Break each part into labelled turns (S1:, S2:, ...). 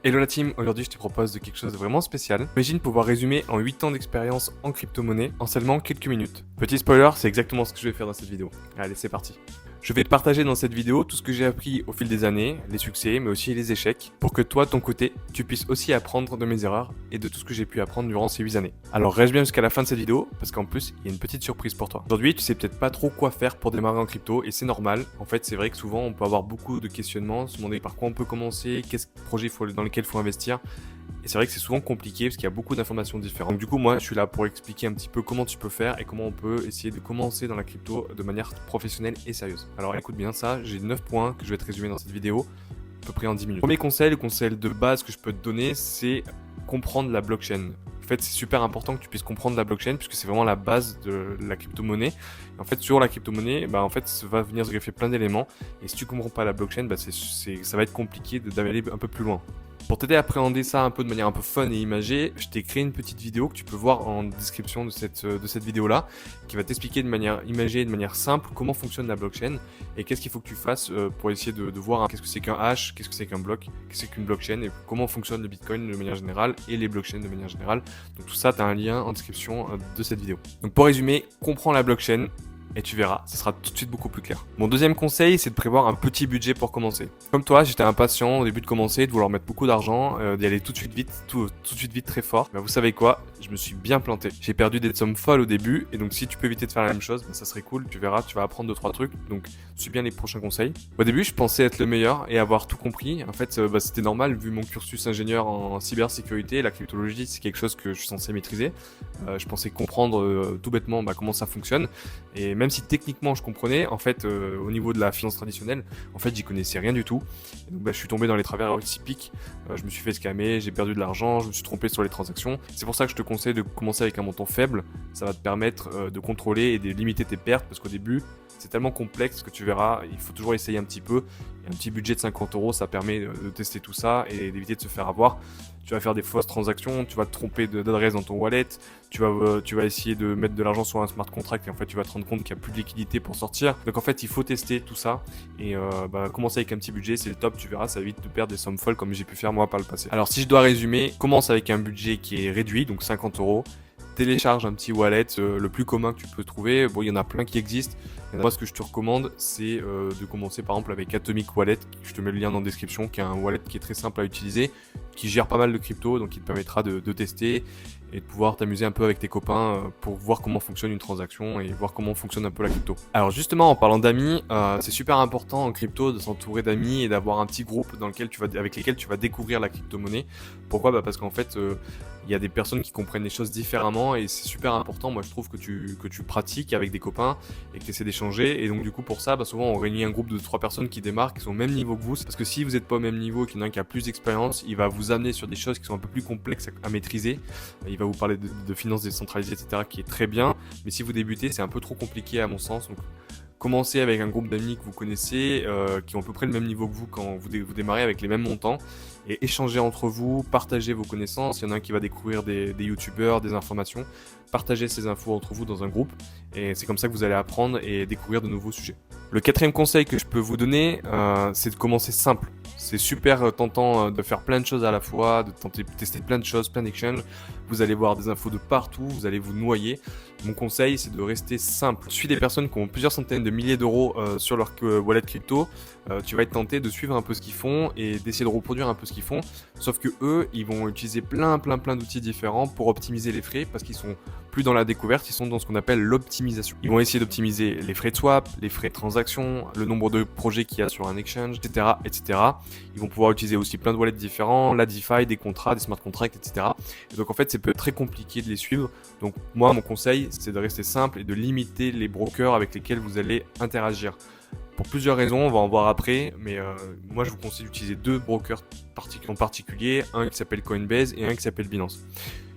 S1: Hello la team, aujourd'hui je te propose de quelque chose de vraiment spécial. Imagine pouvoir résumer en 8 ans d'expérience en crypto-monnaie en seulement quelques minutes. Petit spoiler, c'est exactement ce que je vais faire dans cette vidéo. Allez, c'est parti. Je vais te partager dans cette vidéo tout ce que j'ai appris au fil des années, les succès mais aussi les échecs, pour que toi, de ton côté, tu puisses aussi apprendre de mes erreurs et de tout ce que j'ai pu apprendre durant ces 8 années. Alors reste bien jusqu'à la fin de cette vidéo, parce qu'en plus, il y a une petite surprise pour toi. Aujourd'hui, tu sais peut-être pas trop quoi faire pour démarrer en crypto, et c'est normal. En fait, c'est vrai que souvent, on peut avoir beaucoup de questionnements, se demander par quoi on peut commencer, quel projet dans lequel il faut investir. Et c'est vrai que c'est souvent compliqué parce qu'il y a beaucoup d'informations différentes. Donc du coup, moi, je suis là pour expliquer un petit peu comment tu peux faire et comment on peut essayer de commencer dans la crypto de manière professionnelle et sérieuse. Alors écoute bien ça, j'ai 9 points que je vais te résumer dans cette vidéo, à peu près en 10 minutes. Premier conseil, le conseil de base que je peux te donner, c'est comprendre la blockchain. En fait, c'est super important que tu puisses comprendre la blockchain puisque c'est vraiment la base de la crypto-monnaie. En fait, sur la crypto-monnaie, en fait, ça va venir se greffer plein d'éléments. Et si tu comprends pas la blockchain, ça va être compliqué d'aller un peu plus loin. Pour t'aider à appréhender ça un peu de manière un peu fun et imagée, je t'ai créé une petite vidéo que tu peux voir en description de cette vidéo-là, qui va t'expliquer de manière imagée et de manière simple comment fonctionne la blockchain et qu'est-ce qu'il faut que tu fasses pour essayer de voir qu'est-ce que c'est qu'un hash, qu'est-ce que c'est qu'un bloc, qu'est-ce que c'est qu'une blockchain et comment fonctionne le Bitcoin de manière générale et les blockchains de manière générale. Donc tout ça, tu as un lien en description de cette vidéo. Donc pour résumer, comprends la blockchain. Et tu verras, ça sera tout de suite beaucoup plus clair. Mon deuxième conseil, c'est de prévoir un petit budget pour commencer. Comme toi, j'étais impatient au début de commencer, de vouloir mettre beaucoup d'argent, d'y aller tout de suite vite, tout de suite vite très fort. Vous savez quoi? Je me suis bien planté. J'ai perdu des sommes folles au début, et donc si tu peux éviter de faire la même chose, ça serait cool. Tu verras, tu vas apprendre 2-3 trucs. Donc suis bien les prochains conseils. Au début, je pensais être le meilleur et avoir tout compris. En fait, c'était normal vu mon cursus ingénieur en cybersécurité. La cryptologie, c'est quelque chose que je suis censé maîtriser. Je pensais comprendre tout bêtement comment ça fonctionne. Et même si techniquement je comprenais, en fait, au niveau de la finance traditionnelle, en fait, j'y connaissais rien du tout. Et donc, je suis tombé dans les travers typiques. Je me suis fait scammer, j'ai perdu de l'argent, je me suis trompé sur les transactions. C'est pour ça que je te conseille de commencer avec un montant faible. Ça va te permettre de contrôler et de limiter tes pertes parce qu'au début, c'est tellement complexe que tu verras, il faut toujours essayer un petit peu. Et un petit budget de 50 euros, ça permet de tester tout ça et d'éviter de se faire avoir. Tu vas faire des fausses transactions, tu vas te tromper d'adresse dans ton wallet, tu vas essayer de mettre de l'argent sur un smart contract et en fait tu vas te rendre compte qu'il n'y a plus de liquidité pour sortir. Donc en fait il faut tester tout ça et commencer avec un petit budget, c'est le top, tu verras, ça évite de perdre des sommes folles comme j'ai pu faire moi par le passé. Alors si je dois résumer, commence avec un budget qui est réduit, donc 50 euros. Télécharge un petit wallet, le plus commun que tu peux trouver. Bon, il y en a plein qui existent. Moi, ce que je te recommande, c'est de commencer par exemple avec Atomic Wallet. Je te mets le lien dans la description, qui est un wallet qui est très simple à utiliser, qui gère pas mal de crypto, donc il te permettra de tester et de pouvoir t'amuser un peu avec tes copains pour voir comment fonctionne une transaction et voir comment fonctionne un peu la crypto. Alors justement, en parlant d'amis, c'est super important en crypto de s'entourer d'amis et d'avoir un petit groupe avec lesquels tu vas découvrir la crypto-monnaie. Pourquoi? Parce qu'en fait, il y a des personnes qui comprennent les choses différemment et c'est super important. Moi, je trouve que tu pratiques avec des copains et que tu essaies d'échanger. Et donc, du coup, pour ça, souvent, on réunit un groupe de 3 personnes qui démarrent, qui sont au même niveau que vous. Parce que si vous n'êtes pas au même niveau et qu'il y en a un qui a plus d'expérience, il va vous amener sur des choses qui sont un peu plus complexes à maîtriser. Il va vous parler de finances décentralisées, etc., qui est très bien. Mais si vous débutez, c'est un peu trop compliqué à mon sens. Donc, commencez avec un groupe d'amis que vous connaissez, qui ont à peu près le même niveau que vous quand vous démarrez avec les mêmes montants, et échangez entre vous, partagez vos connaissances. Il y en a un qui va découvrir des youtubeurs, des informations, partagez ces infos entre vous dans un groupe, et c'est comme ça que vous allez apprendre et découvrir de nouveaux sujets. Le quatrième conseil que je peux vous donner, c'est de commencer simple. C'est super tentant de faire plein de choses à la fois, de tester plein de choses, plein d'exchanges. Vous allez voir des infos de partout, vous allez vous noyer. Mon conseil, c'est de rester simple. Je suis des personnes qui ont plusieurs centaines de milliers d'euros sur leur wallet crypto. Tu vas être tenté de suivre un peu ce qu'ils font et d'essayer de reproduire un peu ce qu'ils font. Sauf que eux, ils vont utiliser plein d'outils différents pour optimiser les frais parce qu'ils sont plus dans la découverte, ils sont dans ce qu'on appelle l'optimisation. Ils vont essayer d'optimiser les frais de swap, les frais de transaction, le nombre de projets qu'il y a sur un exchange, etc., etc. Ils vont pouvoir utiliser aussi plein de wallets différents, la DeFi, des contrats, des smart contracts, etc. Et donc en fait, c'est peut être très compliqué de les suivre. Donc moi, mon conseil, c'est de rester simple et de limiter les brokers avec lesquels vous allez interagir. Pour plusieurs raisons, on va en voir après, mais moi je vous conseille d'utiliser 2 brokers en particulier, un qui s'appelle Coinbase et un qui s'appelle Binance.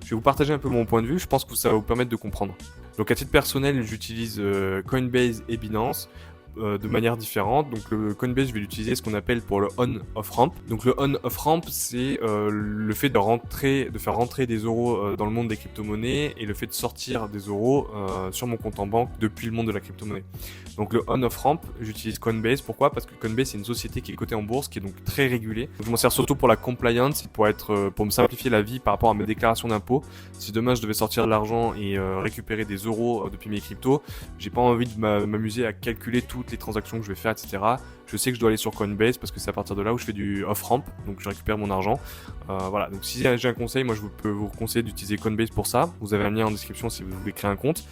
S1: Je vais vous partager un peu mon point de vue, je pense que ça va vous permettre de comprendre. Donc à titre personnel, j'utilise Coinbase et Binance. de manière différente. Donc le Coinbase, je vais l'utiliser ce qu'on appelle pour le on-off ramp. Donc le on-off ramp, c'est le fait de faire rentrer des euros dans le monde des crypto-monnaies et le fait de sortir des euros sur mon compte en banque depuis le monde de la crypto-monnaie. Donc le on-off ramp, j'utilise Coinbase. Pourquoi? Parce que Coinbase, c'est une société qui est cotée en bourse, qui est donc très régulée. Donc, je m'en sers surtout pour la compliance, pour me simplifier la vie par rapport à mes déclarations d'impôts. Si demain je devais sortir de l'argent et récupérer des euros depuis mes cryptos, j'ai pas envie de m'amuser à calculer toutes les transactions que je vais faire, etc. Je sais que je dois aller sur Coinbase parce que c'est à partir de là où je fais du off-ramp, donc je récupère mon argent. Voilà, donc si j'ai un conseil, moi je peux vous conseiller d'utiliser Coinbase pour ça. Vous avez un lien en description si vous voulez créer un compte.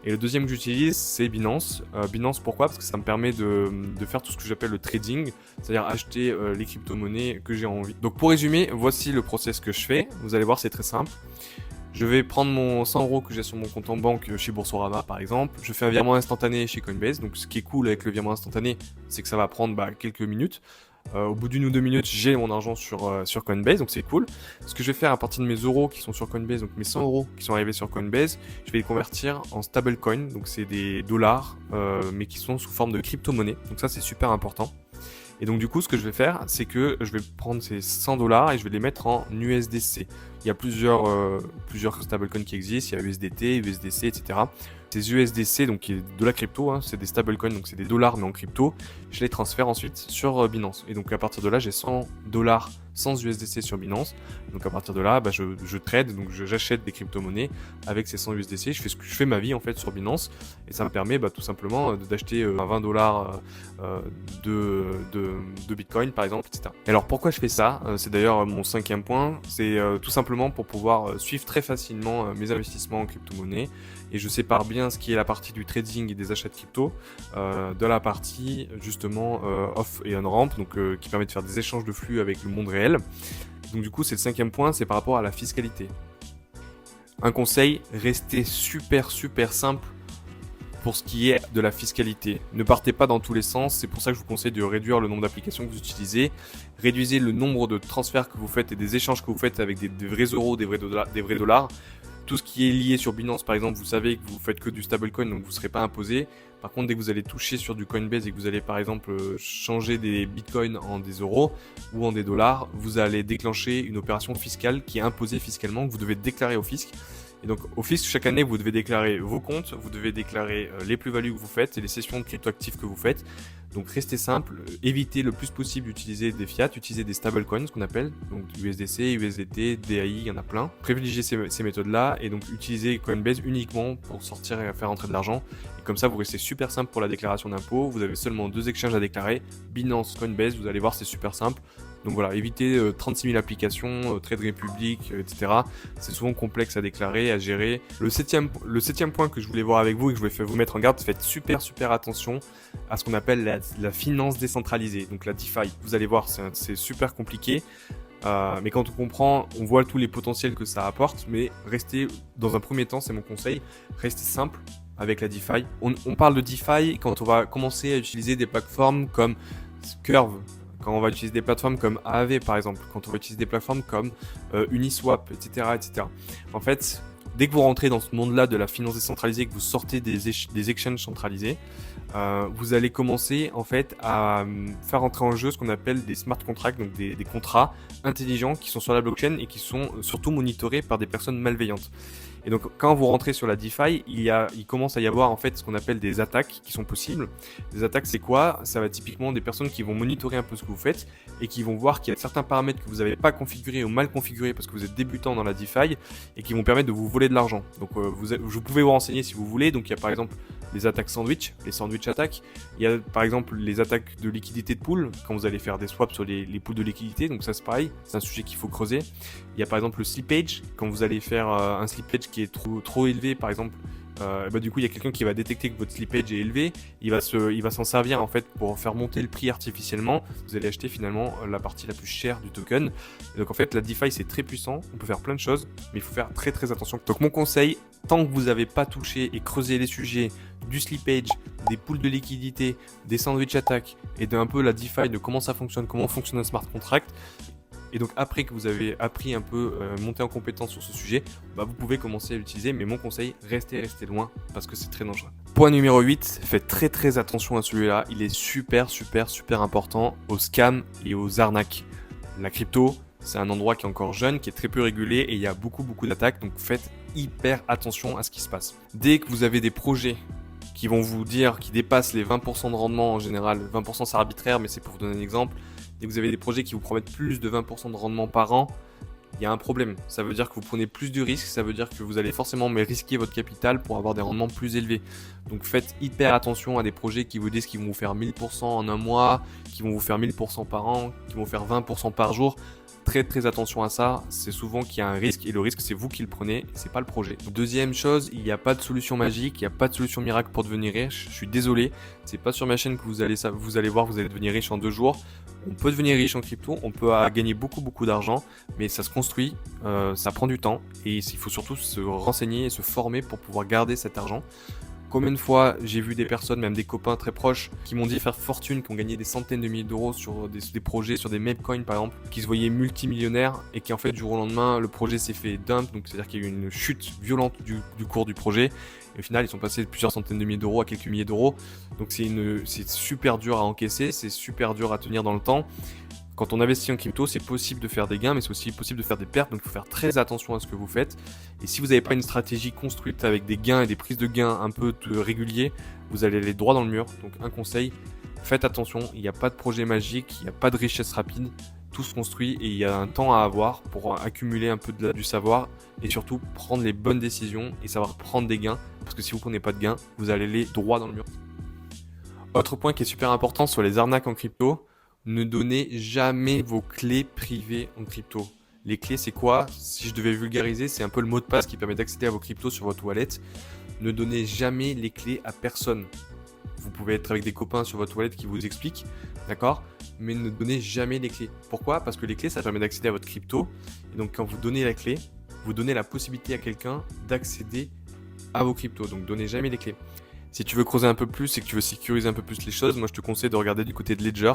S1: Et le deuxième que j'utilise, c'est Binance. Binance, pourquoi? Parce que ça me permet de faire tout ce que j'appelle le trading, c'est-à-dire acheter les crypto-monnaies que j'ai envie. Donc pour résumer, voici le process que je fais. Vous allez voir, c'est très simple. Je vais prendre mon 100 euros que j'ai sur mon compte en banque chez Boursorama par exemple. Je fais un virement instantané chez Coinbase. Donc ce qui est cool avec le virement instantané, c'est que ça va prendre quelques minutes. Au bout d'1 ou 2 minutes, j'ai mon argent sur Coinbase, donc c'est cool. Ce que je vais faire à partir de mes euros qui sont sur Coinbase, donc mes 100 euros qui sont arrivés sur Coinbase, je vais les convertir en stablecoin, donc c'est des dollars, mais qui sont sous forme de crypto-monnaie. Donc ça, c'est super important. Et donc du coup, ce que je vais faire, c'est que je vais prendre ces 100 dollars et je vais les mettre en USDC. Il y a plusieurs stablecoins qui existent, il y a USDT, USDC, etc. Ces USDC, donc qui est de la crypto, hein, c'est des stablecoins, donc c'est des dollars mais en crypto. Je les transfère ensuite sur Binance. Et donc à partir de là, j'ai 100 dollars sans USDC sur Binance. Donc à partir de là, je trade, donc j'achète des crypto-monnaies avec ces 100 USDC. Je fais ma vie en fait sur Binance et ça me permet tout simplement d'acheter 20 dollars de Bitcoin par exemple, etc. Et alors pourquoi je fais ça? C'est d'ailleurs mon 5e point. C'est tout simplement pour pouvoir suivre très facilement mes investissements en crypto-monnaie. Et je sépare bien ce qui est la partie du trading et des achats de crypto de la partie justement off et on-ramp, donc qui permet de faire des échanges de flux avec le monde réel. Donc du coup, c'est le 5e point, c'est par rapport à la fiscalité. Un conseil, restez super simple pour ce qui est de la fiscalité. Ne partez pas dans tous les sens, c'est pour ça que je vous conseille de réduire le nombre d'applications que vous utilisez. Réduisez le nombre de transferts que vous faites et des échanges que vous faites avec des vrais euros, des vrais dollars. Tout ce qui est lié sur Binance, par exemple, vous savez que vous faites que du stablecoin, donc vous ne serez pas imposé. Par contre, dès que vous allez toucher sur du Coinbase et que vous allez, par exemple, changer des bitcoins en des euros ou en des dollars, vous allez déclencher une opération fiscale qui est imposée fiscalement, que vous devez déclarer au fisc. Et donc, au fisc, chaque année, vous devez déclarer vos comptes, vous devez déclarer les plus-values que vous faites et les cessions de cryptoactifs que vous faites. Donc, restez simple, évitez le plus possible d'utiliser des fiat, utilisez des stablecoins, ce qu'on appelle, donc USDC, USDT, DAI, il y en a plein. Privilégiez ces méthodes-là et donc utilisez Coinbase uniquement pour sortir et faire entrer de l'argent. Et comme ça, vous restez super simple pour la déclaration d'impôt. Vous avez seulement 2 exchanges à déclarer, Binance, Coinbase, vous allez voir, c'est super simple. Donc voilà, évitez 36 000 applications, Trade Republic, etc. C'est souvent complexe à déclarer, à gérer. Le septième point que je voulais voir avec vous et que je voulais vous mettre en garde, faites super attention à ce qu'on appelle la finance décentralisée, donc la DeFi. Vous allez voir, c'est super compliqué. Mais quand on comprend, on voit tous les potentiels que ça apporte, mais restez, dans un premier temps, c'est mon conseil, restez simple avec la DeFi. On parle de DeFi quand on va commencer à utiliser des plateformes comme Curve, quand on va utiliser des plateformes comme Aave par exemple, quand on va utiliser des plateformes comme Uniswap, etc. En fait, dès que vous rentrez dans ce monde-là de la finance décentralisée, que vous sortez des exchanges centralisés, vous allez commencer en fait à faire entrer en jeu ce qu'on appelle des smart contracts, donc des contrats intelligents qui sont sur la blockchain et qui sont surtout monitorés par des personnes malveillantes. Et donc quand vous rentrez sur la DeFi, il commence à y avoir en fait ce qu'on appelle des attaques qui sont possibles. Des attaques, c'est quoi? Ça va typiquement des personnes qui vont monitorer un peu ce que vous faites et qui vont voir qu'il y a certains paramètres que vous n'avez pas configurés ou mal configurés parce que vous êtes débutant dans la DeFi et qui vont permettre de vous voler de l'argent. Donc vous pouvez vous renseigner si vous voulez. Donc il y a par exemple les attaques sandwich, les sandwich attaques. Il y a par exemple les attaques de liquidité de pool quand vous allez faire des swaps sur les pools de liquidité. Donc ça c'est pareil, c'est un sujet qu'il faut creuser. Il y a par exemple le slippage quand vous allez faire un slippage qui est trop élevé par exemple. Du coup il y a quelqu'un qui va détecter que votre slippage est élevé, il va s'en servir en fait pour faire monter le prix artificiellement. Vous allez acheter finalement la partie la plus chère du token. Et donc en fait la DeFi c'est très puissant, on peut faire plein de choses, mais il faut faire très attention. Donc mon conseil, tant que vous n'avez pas touché et creusé les sujets du slippage, des pools de liquidité, des sandwich attacks et d'un peu la DeFi, de comment ça fonctionne, comment fonctionne un smart contract, Et donc après que vous avez appris un peu, monté en compétence sur ce sujet, vous pouvez commencer à l'utiliser. Mais mon conseil, restez loin parce que c'est très dangereux. Point numéro 8, faites très attention à celui-là. Il est super important aux scams et aux arnaques. La crypto, c'est un endroit qui est encore jeune, qui est très peu régulé et il y a beaucoup d'attaques. Donc faites hyper attention à ce qui se passe. Dès que vous avez des projets qui vont vous dire qu'ils dépassent les 20% de rendement en général, 20% c'est arbitraire mais c'est pour vous donner un exemple, dès que vous avez des projets qui vous promettent plus de 20% de rendement par an, il y a un problème. Ça veut dire que vous prenez plus de risques, ça veut dire que vous allez forcément risquer votre capital pour avoir des rendements plus élevés. Donc faites hyper attention à des projets qui vous disent qu'ils vont vous faire 1000% en un mois, qui vont vous faire 1000% par an, qui vont vous faire 20% par jour. Très attention à ça, c'est souvent qu'il y a un risque et le risque c'est vous qui le prenez, c'est pas le projet. Deuxième chose, il n'y a pas de solution magique, il n'y a pas de solution miracle pour devenir riche. Je suis désolé, c'est pas sur ma chaîne que vous allez voir, vous allez devenir riche en 2 jours. On peut devenir riche en crypto, on peut gagner beaucoup d'argent, mais ça se construit, ça prend du temps et il faut surtout se renseigner et se former pour pouvoir garder cet argent. Combien de fois j'ai vu des personnes, même des copains très proches, qui m'ont dit faire fortune, qui ont gagné des centaines de milliers d'euros sur des projets, sur des memecoins par exemple, qui se voyaient multimillionnaires et qui en fait du jour au lendemain, le projet s'est fait dump, donc c'est-à-dire qu'il y a eu une chute violente du cours du projet. Et au final, ils sont passés de plusieurs centaines de milliers d'euros à quelques milliers d'euros. Donc c'est super dur à encaisser, c'est super dur à tenir dans le temps. Quand on investit en crypto, c'est possible de faire des gains, mais c'est aussi possible de faire des pertes. Donc, il faut faire très attention à ce que vous faites. Et si vous n'avez pas une stratégie construite avec des gains et des prises de gains un peu réguliers, vous allez aller droit dans le mur. Donc, un conseil, faites attention. Il n'y a pas de projet magique, il n'y a pas de richesse rapide. Tout se construit et il y a un temps à avoir pour accumuler un peu du savoir et surtout prendre les bonnes décisions et savoir prendre des gains. Parce que si vous ne prenez pas de gains, vous allez aller droit dans le mur. Autre point qui est super important sur les arnaques en crypto, ne donnez jamais vos clés privées en crypto. Les clés, c'est quoi? Si je devais vulgariser, c'est un peu le mot de passe qui permet d'accéder à vos cryptos sur votre wallet. Ne donnez jamais les clés à personne. Vous pouvez être avec des copains sur votre wallet qui vous expliquent, d'accord? Mais ne donnez jamais les clés. Pourquoi? Parce que les clés, ça permet d'accéder à votre crypto. Et donc, quand vous donnez la clé, vous donnez la possibilité à quelqu'un d'accéder à vos cryptos. Donc, donnez jamais les clés. Si tu veux creuser un peu plus et que tu veux sécuriser un peu plus les choses, moi je te conseille de regarder du côté de Ledger.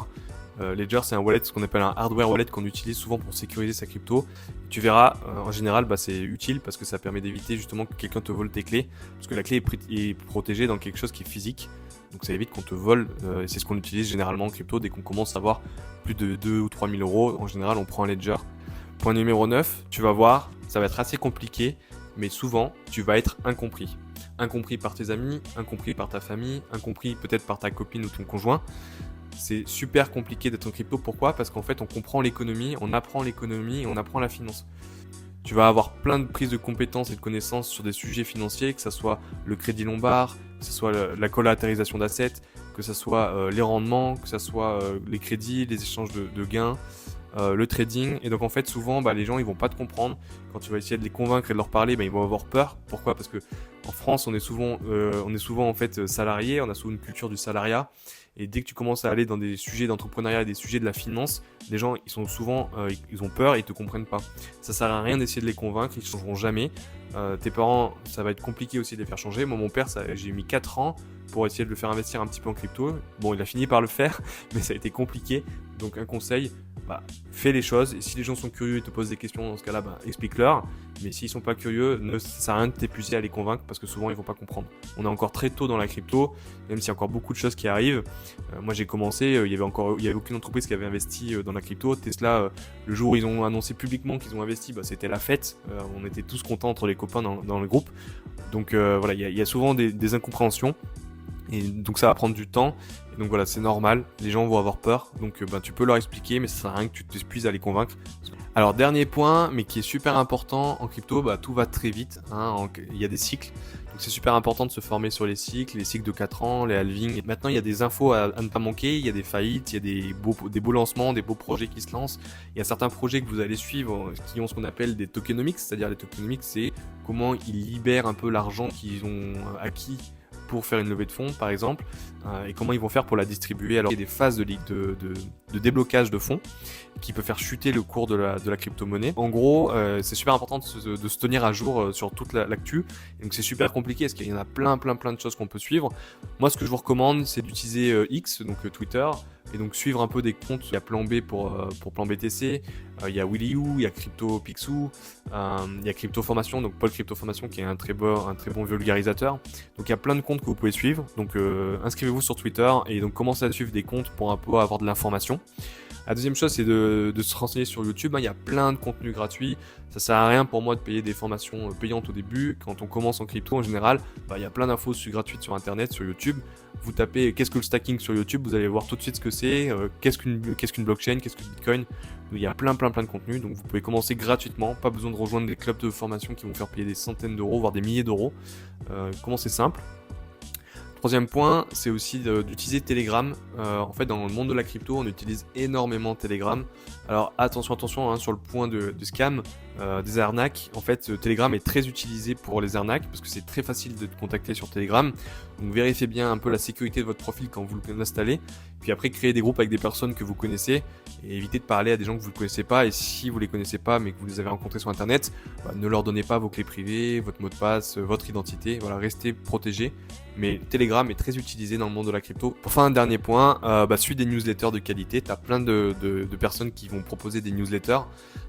S1: Ledger, c'est un wallet, ce qu'on appelle un hardware wallet qu'on utilise souvent pour sécuriser sa crypto. Tu verras, en général, c'est utile parce que ça permet d'éviter justement que quelqu'un te vole tes clés. Parce que la clé est protégée dans quelque chose qui est physique. Donc ça évite qu'on te vole. Et c'est ce qu'on utilise généralement en crypto. Dès qu'on commence à avoir plus de 2 ou 3 000 euros, en général, on prend un Ledger. Point numéro 9, tu vas voir, ça va être assez compliqué, mais souvent, tu vas être incompris. Incompris par tes amis, incompris par ta famille, incompris peut-être par ta copine ou ton conjoint. C'est super compliqué d'être en crypto. Pourquoi? Parce qu'en fait, on comprend l'économie, on apprend l'économie et on apprend la finance. Tu vas avoir plein de prises de compétences et de connaissances sur des sujets financiers, que ce soit le crédit lombard, que ce soit la collatéralisation d'assets, que ce soit les rendements, que ce soit les crédits, les échanges de gains, le trading. Et donc en fait souvent les gens ils vont pas te comprendre. Quand tu vas essayer de les convaincre et de leur parler, ils vont avoir peur. Pourquoi? Parce que en France on est souvent en fait salarié, on a souvent une culture du salariat. Et dès que tu commences à aller dans des sujets d'entrepreneuriat, des sujets de la finance, les gens ils sont souvent ils ont peur et ils te comprennent pas. Ça sert à rien d'essayer de les convaincre, ils changeront jamais. Tes parents, ça va être compliqué aussi de les faire changer. Moi mon père, j'ai mis 4 ans pour essayer de le faire investir un petit peu en crypto. Bon, il a fini par le faire, mais ça a été compliqué. Donc un conseil, fais les choses. Et si les gens sont curieux et te posent des questions, dans ce cas-là, explique-leur. Mais s'ils sont pas curieux, ça sert à rien de t'épuiser à les convaincre parce que souvent ils vont pas comprendre. On est encore très tôt dans la crypto, même s'il y a encore beaucoup de choses qui arrivent. Moi j'ai commencé, il y avait aucune entreprise qui avait investi dans la crypto. Tesla, le jour où ils ont annoncé publiquement qu'ils ont investi, c'était la fête. On était tous contents entre les copains dans le groupe. Donc voilà, il y a souvent des incompréhensions. Et donc ça va prendre du temps. Et donc voilà, c'est normal. Les gens vont avoir peur. Donc tu peux leur expliquer, mais ça sert à rien que tu t'épuises à les convaincre. Alors dernier point, mais qui est super important en crypto, tout va très vite. Il y a des cycles. Donc c'est super important de se former sur les cycles de 4 ans, les halvings. Et maintenant il y a des infos à ne pas manquer. Il y a des faillites, il y a des beaux lancements, des beaux projets qui se lancent. Il y a certains projets que vous allez suivre qui ont ce qu'on appelle des tokenomics. C'est-à-dire les tokenomics, c'est comment ils libèrent un peu l'argent qu'ils ont acquis pour faire une levée de fonds par exemple, et comment ils vont faire pour la distribuer. Alors il y a des phases de déblocage de fonds qui peut faire chuter le cours de la crypto-monnaie. En gros, c'est super important de se tenir à jour sur toute l'actu. Donc c'est super compliqué parce qu'il y en a plein de choses qu'on peut suivre. Moi ce que je vous recommande c'est d'utiliser X, donc Twitter, et donc suivre un peu des comptes. Il y a Plan B pour Plan BTC, il y a WillyU, il y a CryptoPixou, il y a Crypto Formation, donc Paul Crypto Formation qui est un très bon vulgarisateur. Donc il y a plein de comptes que vous pouvez suivre, donc inscrivez-vous sur Twitter et donc commencez à suivre des comptes pour un peu avoir de l'information. La deuxième chose, c'est de se renseigner sur YouTube. Il y a plein de contenus gratuits. Ça sert à rien pour moi de payer des formations payantes au début. Quand on commence en crypto, en général, il y a plein d'infos gratuites sur Internet, sur YouTube. Vous tapez qu'est-ce que le stacking sur YouTube, vous allez voir tout de suite ce que c'est, qu'est-ce qu'une blockchain, qu'est-ce que le Bitcoin. Il y a plein de contenus. Donc vous pouvez commencer gratuitement. Pas besoin de rejoindre des clubs de formation qui vont faire payer des centaines d'euros, voire des milliers d'euros. Commencez simple. Troisième point, c'est aussi d'utiliser Telegram. En fait, dans le monde de la crypto, on utilise énormément Telegram. Alors attention, sur le point de scam, des arnaques. En fait, Telegram est très utilisé pour les arnaques parce que c'est très facile de te contacter sur Telegram. Donc vérifiez bien un peu la sécurité de votre profil quand vous l'installez. Puis après, créez des groupes avec des personnes que vous connaissez et évitez de parler à des gens que vous ne connaissez pas. Et si vous les connaissez pas mais que vous les avez rencontrés sur Internet, ne leur donnez pas vos clés privées, votre mot de passe, votre identité. Voilà, restez protégés. Mais Telegram est très utilisé dans le monde de la crypto. Enfin, un dernier point, suis des newsletters de qualité. Tu as plein de personnes qui vont proposer des newsletters.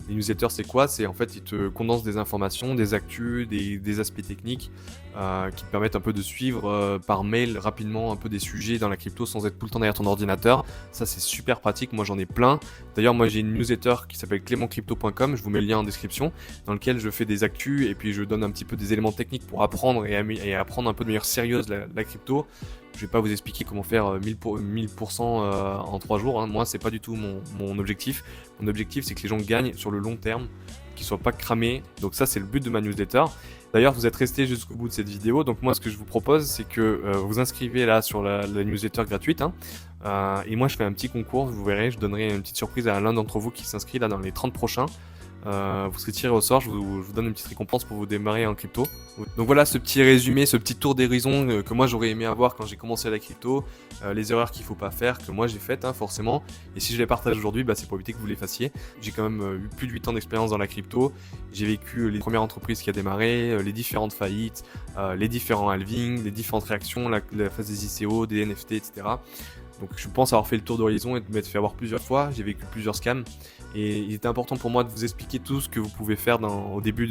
S1: Les newsletters, c'est quoi? C'est en fait, ils te condensent des informations, des actus, des aspects techniques qui te permettent un peu de suivre par mail rapidement un peu des sujets dans la crypto sans être tout le temps derrière ton ordinateur. Ça, c'est super pratique. Moi, j'en ai plein. D'ailleurs, moi, j'ai une newsletter qui s'appelle clementcrypto.com. Je vous mets le lien en description, dans lequel je fais des actus et puis je donne un petit peu des éléments techniques pour apprendre et apprendre un peu de manière sérieuse la crypto. Je vais pas vous expliquer comment faire 1000% en 3 jours. Moi, c'est pas du tout mon objectif. Mon objectif, c'est que les gens gagnent sur le long terme, qu'ils soient pas cramés. Donc ça, c'est le but de ma newsletter. D'ailleurs, vous êtes resté jusqu'au bout de cette vidéo. Donc moi, ce que je vous propose, c'est que vous inscrivez là sur la newsletter gratuite. Et moi, je fais un petit concours. Vous verrez, je donnerai une petite surprise à l'un d'entre vous qui s'inscrit là dans les 30 prochains. Vous serez tiré au sort, je vous donne une petite récompense pour vous démarrer en crypto. Donc voilà ce petit résumé, ce petit tour d'horizon que moi j'aurais aimé avoir quand j'ai commencé la crypto, les erreurs qu'il faut pas faire, que moi j'ai faites forcément, et si je les partage aujourd'hui, c'est pour éviter que vous les fassiez. J'ai quand même eu plus de 8 ans d'expérience dans la crypto, j'ai vécu les premières entreprises qui a démarré, les différentes faillites, les différents halvings, les différentes réactions, la phase des ICO, des NFT, etc. Donc je pense avoir fait le tour d'horizon et de m'être fait avoir plusieurs fois, j'ai vécu plusieurs scams et il était important pour moi de vous expliquer tout ce que vous pouvez faire au début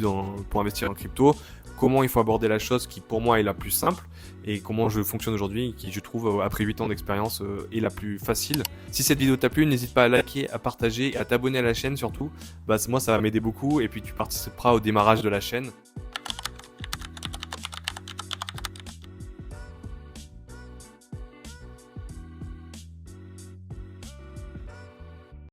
S1: pour investir en crypto, comment il faut aborder la chose qui pour moi est la plus simple et comment je fonctionne aujourd'hui qui je trouve après 8 ans d'expérience est la plus facile. Si cette vidéo t'a plu, n'hésite pas à liker, à partager et à t'abonner à la chaîne surtout, moi ça va m'aider beaucoup et puis tu participeras au démarrage de la chaîne.